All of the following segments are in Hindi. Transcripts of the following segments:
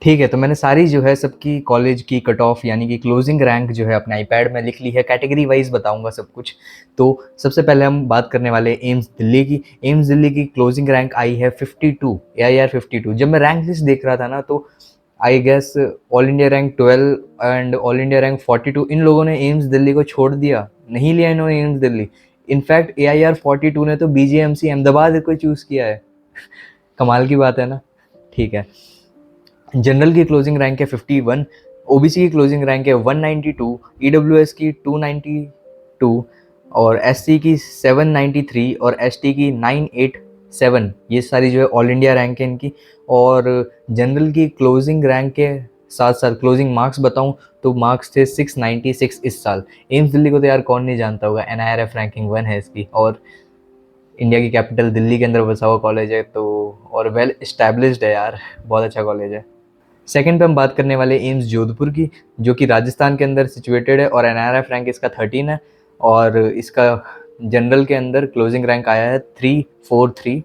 ठीक है, तो मैंने सारी जो है सबकी कॉलेज की कट ऑफ यानी कि क्लोजिंग रैंक जो है अपने आईपैड में लिख ली है, कैटेगरी वाइज बताऊंगा सब कुछ। तो सबसे पहले हम बात करने वाले हैं एम्स दिल्ली की। एम्स दिल्ली की क्लोजिंग रैंक आई है 52, AIR 52। जब मैं रैंक लिस्ट देख रहा था ना, तो I guess all India rank 12 and all India rank 42, इन लोगों ने एम्स दिल्ली को छोड़ दिया, नहीं लिया इन्होंने एम्स दिल्ली। इनफैक्ट AIR 42 ने तो BGMC अहमदाबाद को चूज किया है। कमाल की बात है ना। ठीक है, जनरल की क्लोजिंग रैंक है 51, ओबीसी की क्लोजिंग रैंक है 192, ईडब्ल्यूएस की 292 और एससी की 793 और एसटी की 987। ये सारी जो है ऑल इंडिया रैंक है इनकी। और जनरल की क्लोजिंग रैंक के साथ साथ क्लोजिंग मार्क्स बताऊं तो मार्क्स थे 696 इस साल। एम्स दिल्ली को तो यार कौन नहीं जानता होगा, NIRF रैंकिंग 1 है इसकी, और इंडिया की कैपिटल दिल्ली के अंदर बसा हुआ कॉलेज है, तो और वेल इस्टेब्लिश्ड है यार, बहुत अच्छा कॉलेज है। सेकंड पे हम बात करने वाले एम्स जोधपुर की, जो कि राजस्थान के अंदर सिचुएटेड है और NIRF रैंक इसका 13 है। और इसका जनरल के अंदर क्लोजिंग रैंक आया है 343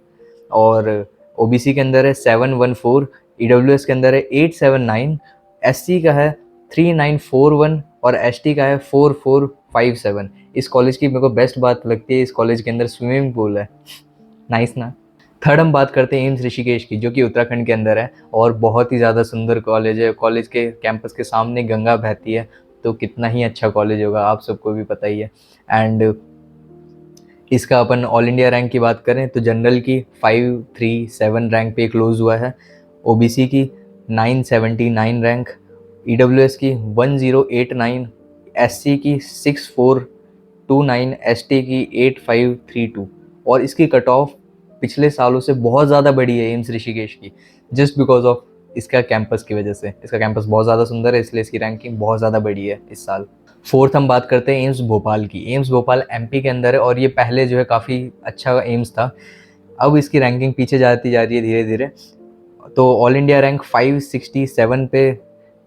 और ओबीसी के अंदर है 714, ईडब्ल्यूएस के अंदर है 879, एससी का है 3941 और एसटी का है 4457। इस कॉलेज की मेरे को बेस्ट बात लगती है, इस कॉलेज के अंदर स्विमिंग पूल है। नाइस ना। थर्ड हम बात करते हैं एम्स ऋषिकेश की, जो कि उत्तराखंड के अंदर है और बहुत ही ज़्यादा सुंदर कॉलेज है। कॉलेज के कैंपस के सामने गंगा बहती है, तो कितना ही अच्छा कॉलेज होगा आप सबको भी पता ही है। एंड इसका अपन ऑल इंडिया रैंक की बात करें तो जनरल की 537 रैंक पे क्लोज हुआ है, ओबीसी की 979 रैंक, ईडब्ल्यूएस की 1089, एससी की 6429, एसटी की 8532। और इसकी कट ऑफ पिछले सालों से बहुत ज़्यादा बढ़ी है एम्स ऋषिकेश की, जस्ट बिकॉज ऑफ इसका कैंपस की वजह से। इसका कैंपस बहुत ज़्यादा सुंदर है, इसलिए इसकी रैंकिंग बहुत ज़्यादा बढ़ी है इस साल। फोर्थ हम बात करते हैं एम्स भोपाल की। एम्स भोपाल एमपी के अंदर है और ये पहले जो है काफ़ी अच्छा एम्स था, अब इसकी रैंकिंग पीछे जाती जा रही है धीरे धीरे। तो ऑल इंडिया रैंक 567 पे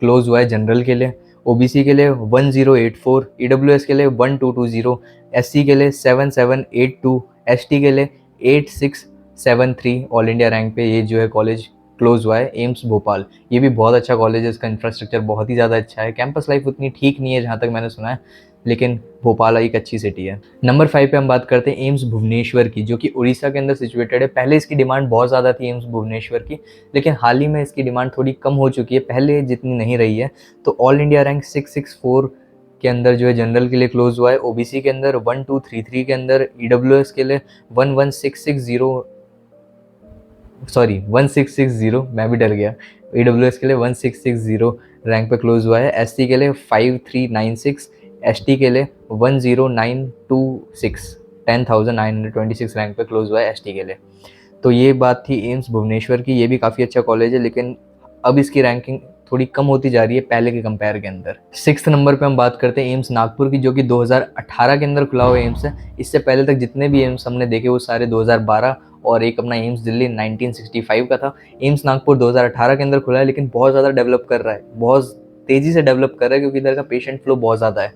क्लोज हुआ है जनरल के लिए, ओबीसी के लिए 1084, ईडब्ल्यूएस के लिए 1220, एससी के लिए 7782, एसटी के लिए 8673 ऑल इंडिया रैंक पे ये जो है कॉलेज क्लोज हुआ है एम्स भोपाल। ये भी बहुत अच्छा कॉलेज है, इसका इंफ्रास्ट्रक्चर बहुत ही ज़्यादा अच्छा है। कैंपस लाइफ उतनी ठीक नहीं है जहाँ तक मैंने सुना है, लेकिन भोपाल एक अच्छी सिटी है। नंबर 5 पे हम बात करते हैं एम्स भुवनेश्वर की, जो कि उड़ीसा के अंदर सिचुएटेड है। पहले इसकी डिमांड बहुत ज़्यादा थी एम्स भुवनेश्वर की, लेकिन हाल ही में इसकी डिमांड थोड़ी कम हो चुकी है, पहले जितनी नहीं रही है। तो ऑल इंडिया रैंक 664 के अंदर जो है जनरल के लिए क्लोज हुआ है, ओबीसी के अंदर 1233 के अंदर, ईडब्ल्यूएस के लिए 11660, सॉरी 1660, मैं भी डर गया, ईडब्ल्यूएस के लिए 1660 रैंक पे क्लोज हुआ है, एसटी के लिए 5396, एसटी के लिए 10926, 10926 रैंक पे क्लोज हुआ है एसटी के लिए। तो ये बात थी एम्स भुवनेश्वर की, ये भी काफ़ी अच्छा कॉलेज है, लेकिन अब इसकी रैंकिंग थोड़ी कम होती जा रही है पहले के कंपेयर के अंदर। सिक्स्थ नंबर पे हम बात करते हैं एम्स नागपुर की, जो कि 2018 के अंदर खुला हुआ एम्स है। इससे पहले तक जितने भी एम्स हमने देखे वो सारे 2012, और एक अपना एम्स दिल्ली 1965 का था। एम्स नागपुर 2018 के अंदर खुला है, लेकिन बहुत ज़्यादा डेवलप कर रहा है, बहुत तेज़ी से डेवलप कर रहा है, क्योंकि इधर का पेशेंट फ्लो बहुत ज़्यादा है।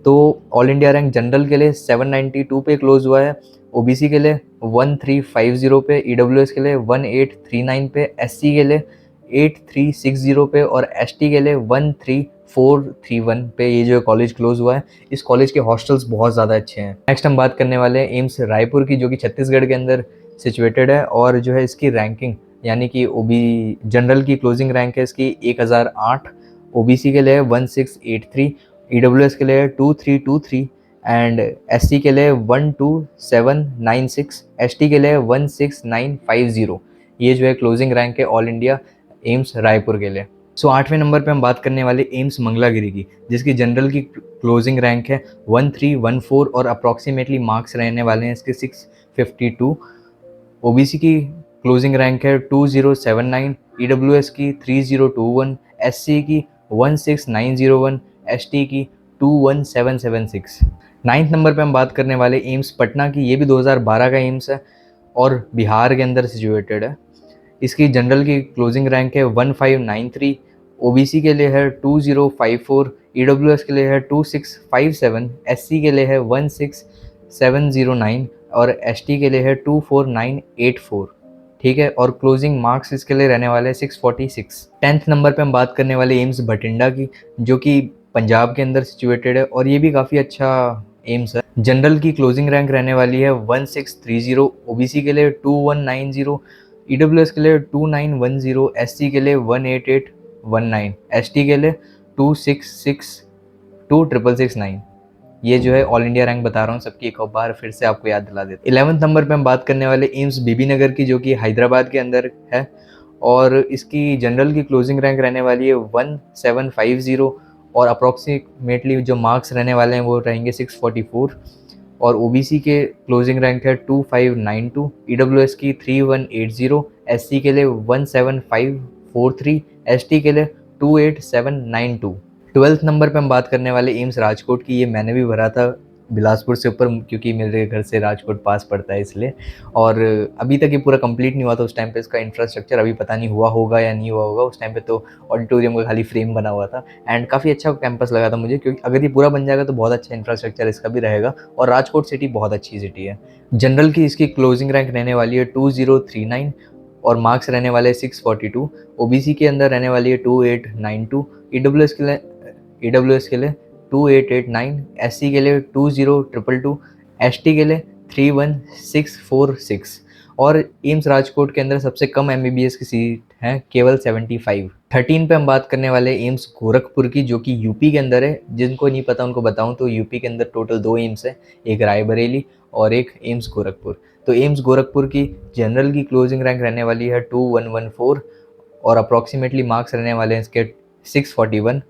तो ऑल इंडिया रैंक जनरल के लिए 792 पे क्लोज हुआ है, ओबीसी के लिए 1350 पे, ईडब्ल्यूएस के लिए 1839 पे, एससी के लिए 8360 पे और एसटी के लिए 13431 पे ये जो कॉलेज क्लोज हुआ है। इस कॉलेज के हॉस्टल्स बहुत ज़्यादा अच्छे हैं। नेक्स्ट हम बात करने वाले हैं एम्स रायपुर की, जो कि छत्तीसगढ़ के अंदर सिचुएटेड है, और जो है इसकी रैंकिंग यानी कि ओबी जनरल की क्लोजिंग रैंक है इसकी 1008, ओबीसी के लिए 1683, ईडब्ल्यूएस के लिए 2323 एंड एससी के लिए 12796, एसटी के लिए 16950। ये जो है क्लोजिंग रैंक है ऑल इंडिया एम्स रायपुर के लिए। सो 8वें नंबर पे हम बात करने वाले एम्स मंगलागिरी की, जिसकी जनरल की क्लोजिंग रैंक है 1314 और अप्रॉक्सीमेटली मार्क्स रहने वाले हैं इसके 652। ओबीसी की क्लोजिंग रैंक है 2079, ईडब्ल्यूएस की 3021, एससी की 16901, एसटी की 21776। नाइन्थ नंबर पे हम बात करने वाले एम्स पटना की, ये भी 2012 का एम्स है और बिहार के अंदर सिचुएटेड है। इसकी जनरल की क्लोजिंग रैंक है 1593, ओबीसी के लिए है 2054, ईडब्ल्यूएस के लिए है 2657, एससी के लिए है 16709 और एसटी के लिए है 24984। ठीक है, और क्लोजिंग मार्क्स इसके लिए रहने वाले हैं 646। 10th नंबर पे हम बात करने वाले एम्स बठिंडा की, जो कि पंजाब के अंदर सिचुएटेड है, और ये भी काफ़ी अच्छा एम्स है। जनरल की क्लोजिंग रैंक रहने वाली है 1630, ओबीसी के लिए 2190, ईडब्ल्यूएस के लिए 2910, एससी के लिए 18819, एसटी के लिए 26626669। ये जो है ऑल इंडिया रैंक बता रहा हूँ सबकी, एक बार फिर से आपको याद दिला देते। 11th नंबर पे हम बात करने वाले एम्स बीबी नगर की, जो कि हैदराबाद के अंदर है, और इसकी जनरल की क्लोजिंग रैंक रहने वाली है 1750, और अप्रॉक्सीमेटली जो मार्क्स रहने वाले हैं वो रहेंगे 644, और ओबीसी के क्लोजिंग रैंक है 2592, ईडब्ल्यूएस की 3180, एससी के लिए 17543, एसटी के लिए 28792। 12th नंबर पे हम बात करने वाले एम्स राजकोट की, ये मैंने भी भरा था बिलासपुर से ऊपर, क्योंकि मेरे घर से राजकोट पास पड़ता है इसलिए, और अभी तक ये पूरा कंप्लीट नहीं हुआ था उस टाइम पे इसका इंफ्रास्ट्रक्चर, अभी पता नहीं हुआ होगा या नहीं हुआ होगा। उस टाइम पे तो ऑडिटोरियम का खाली फ्रेम बना हुआ था, एंड काफ़ी अच्छा कैंपस लगा था मुझे, क्योंकि अगर ये पूरा बन जाएगा तो बहुत अच्छा इंफ्रास्ट्रक्चर इसका भी रहेगा, और राजकोट सिटी बहुत अच्छी सिटी है। जनरल की इसकी क्लोजिंग रैंक रहने वाली है 2039, और मार्क्स रहने वाले 642, ओबीसी के अंदर रहने वाली है 2892, ईडब्ल्यूएस के लिए 2889, एससी के लिए 20222, एसटी के लिए 31646, और एम्स राजकोट के अंदर सबसे कम एमबीबीएस की सीट है केवल 75। 13 पे हम बात करने वाले एम्स गोरखपुर की, जो कि यूपी के अंदर है। जिनको नहीं पता उनको बताऊं तो यूपी के अंदर टोटल 2 एम्स है, एक रायबरेली और एक एम्स गोरखपुर। तो एम्स गोरखपुर की जनरल की क्लोजिंग रैंक रहने वाली है 2114, और अप्रॉक्सीमेटली मार्क्स रहने वाले हैं इसके 641।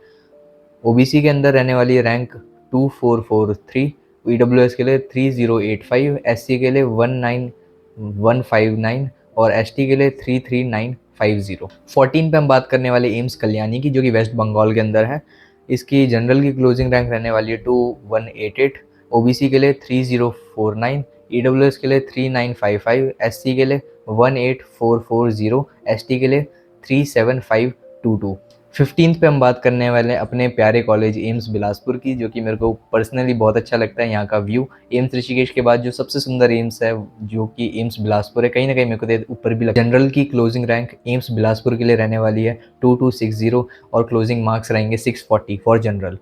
ओबीसी के अंदर रहने वाली रैंक 2443, ईडब्ल्यूएस के लिए 3085, एससी के लिए 19159, और एसटी के लिए 33950। 14 पे हम बात करने वाले एम्स कल्याणी की, जो कि वेस्ट बंगाल के अंदर है। इसकी जनरल की क्लोजिंग रैंक रहने वाली है 2188, ओबीसी के लिए 3049, ईडब्ल्यूएस के लिए 3955, एससी के लिए 18440, एसटी के लिए 37522। 15th पे हम बात करने वाले हैं अपने प्यारे कॉलेज एम्स बिलासपुर की, जो कि मेरे को पर्सनली बहुत अच्छा लगता है यहाँ का व्यू। एम्स ऋषिकेश के बाद जो सबसे सुंदर एम्स है, जो कि एम्स बिलासपुर है, कहीं ना कहीं मेरे को तो ऊपर भी लगता है। जनरल की क्लोजिंग रैंक एम्स बिलासपुर के लिए रहने वाली है 2260, और क्लोजिंग मार्क्स रहेंगे 640 फॉर जनरल।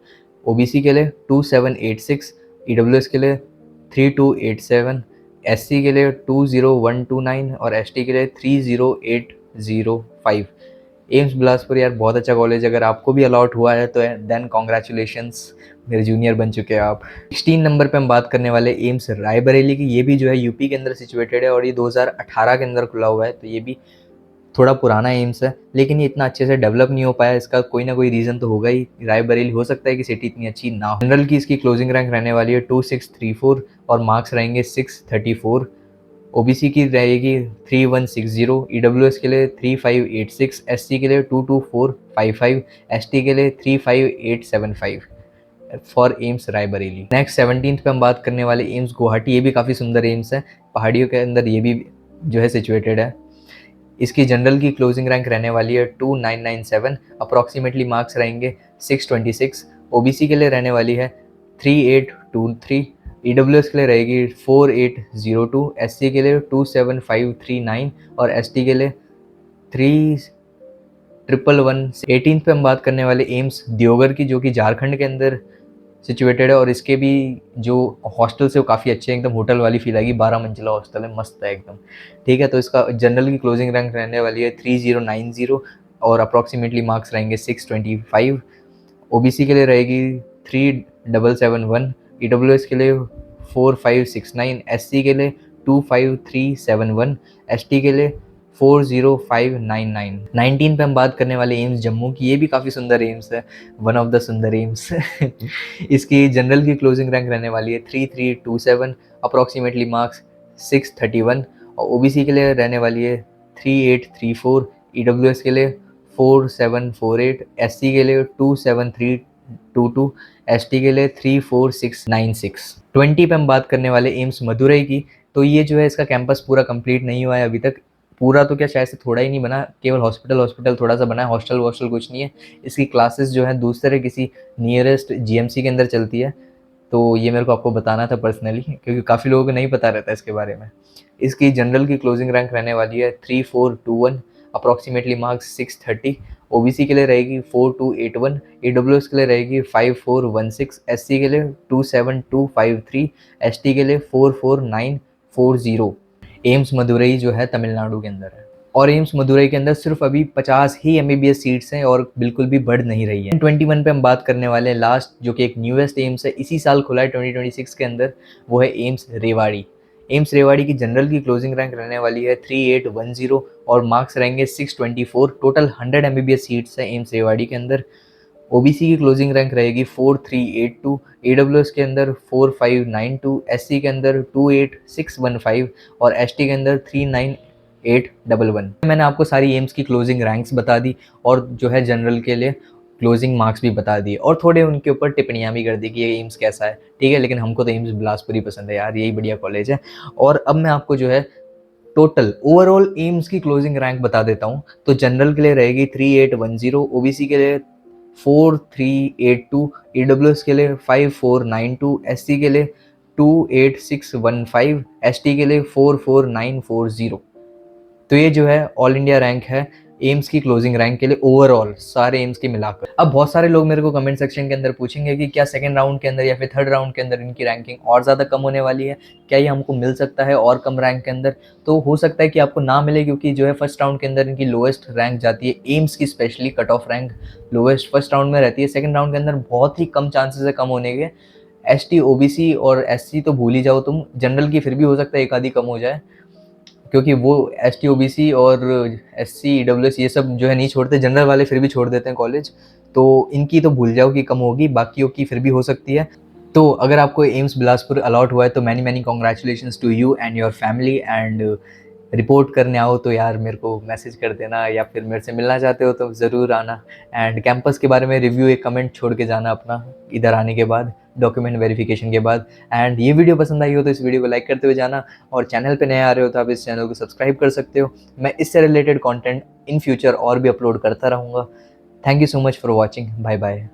ओबीसी के लिए 2786, ईडब्ल्यूएस के लिए 3287, एससी के लिए 20129, और एसटी के लिए 30805। एम्स बिलासपुर यार बहुत अच्छा कॉलेज, अगर आपको भी अलॉट हुआ है तो देन कॉन्ग्रेचुलेशंस, मेरे जूनियर बन चुके हैं आप। 16 नंबर पे हम बात करने वाले एम्स रायबरेली की, ये भी जो है यूपी के अंदर सिचुएटेड है, और ये 2018 के अंदर खुला हुआ है, तो ये भी थोड़ा पुराना एम्स है, लेकिन ये इतना अच्छे से डेवलप नहीं हो पाया। इसका कोई ना कोई रीज़न तो होगा ही, रायबरेली हो सकता है कि सिटी इतनी अच्छी ना हो। जनरल की इसकी क्लोजिंग रैंक रहने वाली है 2634, और मार्क्स रहेंगे 634। ओबीसी की रहेगी 3160, ईडब्ल्यूएस के लिए 3586, एससी के लिए 22455, एसटी के लिए 35875 for AIIMS Raebareli. Next 17th पे हम बात करने वाले एम्स गुवाहाटी, ये भी काफ़ी सुंदर एम्स है, पहाड़ियों के अंदर ये भी जो है सिचुएटेड है। इसकी जनरल की क्लोजिंग रैंक रहने वाली है 2997, अप्रॉक्सीमेटली मार्क्स रहेंगे 626, ओबीसी के लिए रहने वाली है 3823, ईडब्ल्यूएस के लिए रहेगी 4802, एससी के लिए 27539, और एसटी के लिए 3111। 18th पे हम बात करने वाले एम्स दियोगर की, जो कि झारखंड के अंदर सिचुएटेड है, और इसके भी जो हॉस्टल्स है वो काफ़ी अच्छे हैं, एकदम होटल वाली फील आएगी। 12 मंजिला हॉस्टल है, मस्त है एकदम। ठीक है, तो इसका जनरल की क्लोजिंग रैंक रहने वाली है 3090, और अप्रॉक्सीमेटली मार्क्स रहेंगे 625। ओबीसी के लिए रहेगी 3771, ईडब्ल्यूएस के लिए 4569, एससी के लिए 25371, एसटी के लिए 40599। 19 पे हम बात करने वाले एम्स जम्मू की, ये भी काफ़ी सुंदर एम्स है, वन ऑफ द सुंदर एम्स। इसकी जनरल की क्लोजिंग रैंक रहने वाली है 3327, अप्रॉक्सीमेटली मार्क्स 631, और ओबीसी के लिए रहने वाली है 3834, ईडब्ल्यूएस के लिए 4748, एससी के लिए 27322, एसटी के लिए 34696। 20 पे हम बात करने वाले एम्स मदुरई की, तो ये जो है इसका कैंपस पूरा कंप्लीट नहीं हुआ है अभी तक। पूरा तो क्या, शायद से थोड़ा ही नहीं बना, केवल हॉस्पिटल थोड़ा सा बना है, हॉस्टल कुछ नहीं है। इसकी क्लासेस जो है दूसरे किसी नियरेस्ट जीएमसी के अंदर चलती है, तो ये मेरे को आपको बताना था पर्सनली, क्योंकि काफ़ी लोगों को नहीं पता रहता इसके बारे में। इसकी जनरल की क्लोजिंग रैंक रहने वाली है 3421, अप्रॉक्सीमेटली मार्क्स 630। ओबीसी के लिए रहेगी 4281, ईडब्ल्यूएस के लिए रहेगी 5416, एससी के लिए 27253, एसटी के लिए 44940। एम्स मदुरई जो है तमिलनाडु के अंदर है, और एम्स मदुरई के अंदर सिर्फ अभी 50 ही एमबीबीएस सीट्स हैं और बिल्कुल भी बढ़ नहीं रही है। 21 पे हम बात करने वाले हैं लास्ट, जो कि एक न्यूएस्ट एम्स है, इसी साल खुला है 2026 के अंदर, वो है एम्स रेवाड़ी। एम्स रेवाड़ी की जनरल की क्लोजिंग रैंक रहने वाली है 3810 और मार्क्स रहेंगे 624। टोटल 100 एमबीबीएस सीट्स हैं एम्स रेवाड़ी के अंदर। ओबीसी की क्लोजिंग रैंक रहेगी 4382, ईडब्ल्यूएस के अंदर 4592, एससी के अंदर 28615 और एसटी के अंदर 39811। मैंने आपको सारी एम्स की क्लोजिंग रैंक्स बता दी और जो है जनरल के लिए क्लोजिंग मार्क्स भी बता दिए और थोड़े उनके ऊपर टिप्पणियां भी कर दी कि ये एम्स कैसा है। ठीक है, लेकिन हमको तो एम्स बिलासपुर ही पसंद है यार, यही बढ़िया कॉलेज है। और अब मैं आपको जो है टोटल ओवरऑल एम्स की क्लोजिंग रैंक बता देता हूँ। तो जनरल के लिए रहेगी 3810, ओबीसी के लिए 4382, ईडब्ल्यूएस के लिए 5492, एससी के लिए 28615, एसटी के लिए 44940। तो ये जो है ऑल इंडिया रैंक है एम्स की क्लोजिंग रैंक के लिए ओवरऑल सारे एम्स की मिलाकर। अब बहुत सारे लोग मेरे को कमेंट सेक्शन के अंदर पूछेंगे कि क्या सेकंड राउंड के अंदर या फिर थर्ड राउंड के अंदर इनकी रैंकिंग और ज़्यादा कम होने वाली है, क्या ये हमको मिल सकता है और कम रैंक के अंदर? तो हो सकता है कि आपको ना मिले, क्योंकि जो है फर्स्ट राउंड के अंदर इनकी लोएस्ट रैंक जाती है, एम्स की specially cut off rank lowest first round में रहती है। सेकंड राउंड के अंदर बहुत ही कम चांसेस है कम होने के। एसटी, ओबीसी और एससी तो भूल ही जाओ तुम, जनरल की फिर भी हो सकता है एक आधी कम हो जाए, क्योंकि वो S T, O B C और एस सी, डब्ल्यू एस ये सब जो है नहीं छोड़ते, जनरल वाले फिर भी छोड़ देते हैं कॉलेज। तो इनकी तो भूल जाओ कि कम होगी, बाकियों की फिर भी हो सकती है। तो अगर आपको एम्स बिलासपुर अलॉट हुआ है तो many many congratulations to you and your family. And report करने आओ तो यार मेरे को मैसेज कर देना, या फिर मेरे से मिलना चाहते हो तो ज़रूर आना। एंड कैंपस के बारे में रिव्यू एक कमेंट छोड़ के जाना अपना इधर आने के बाद, डॉक्यूमेंट वेरिफिकेशन के बाद। एंड ये वीडियो पसंद आई हो तो इस वीडियो को लाइक करते हुए जाना, और चैनल पे नए आ रहे हो तो आप इस चैनल को सब्सक्राइब कर सकते हो। मैं इससे रिलेटेड कंटेंट इन फ्यूचर और भी अपलोड करता रहूँगा। Thank you so much for watching, bye bye.